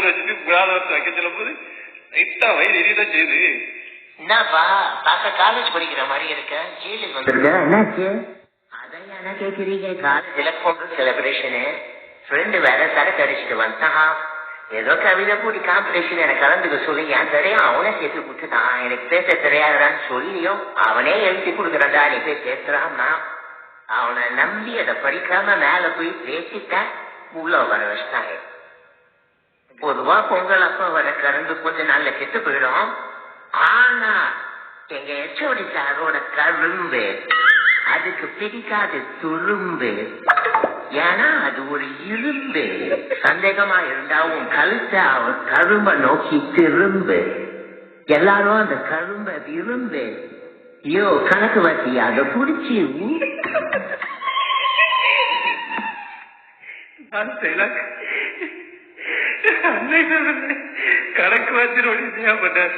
பேர் வச்சுட்டு 3வது வருஷம் வைக்க சொல்லும் போது லைட்டா வயிறு எரியதான் செய்யுது. என்னப்பா பார்க்க காலேஜ் படிக்கிற மாதிரி இருக்க, ஜெயிலுக்கு வந்துருக்க, என்னாச்சு? அதையான கேக்குறீங்க? காலேஜ்ல பொங்கல் செலிப்ரேஷனு, ஃப்ரெண்டு வேற சரக்கு அடிச்சுட்டு வந்தான். ஏதோ கவிதை போட்டி காம்படிஷன் எனக்கு கலந்துக்க சொல்லி என் தெரியும் அவனே சேர்த்து கொடுத்துட்டான். எனக்கு பேச தெரியாதான்னு சொல்லியும் அவனே எழுதி கொடுக்குறதா நீ போய் பேசுறான்னா அவனை நம்பி அதை படிக்காம மேல போய் பேசிட்டேன். உள்ள வர வச்சிட்டாங்க. பொதுவா பொங்கல் அப்ப வர கரண்டு கொஞ்ச நாள்ல கெட்டு போயிடும். ஆனா எங்க எச்சோடி சாரோட கரும்பு அதுக்கு பிடிக்காது துரும்பு. ஏன்னா அது ஒரு இரும்பு. சந்தேகமா இருந்தா உன் கழுத்தை அவன் கரும்ப நோக்கி திரும்பு. எல்லாரும் அந்த கரும்ப விரும்பு. ஐயோ கணக்கு வச்சு அதை புடிச்சு கணக்கு வச்சு பண்ணாரு.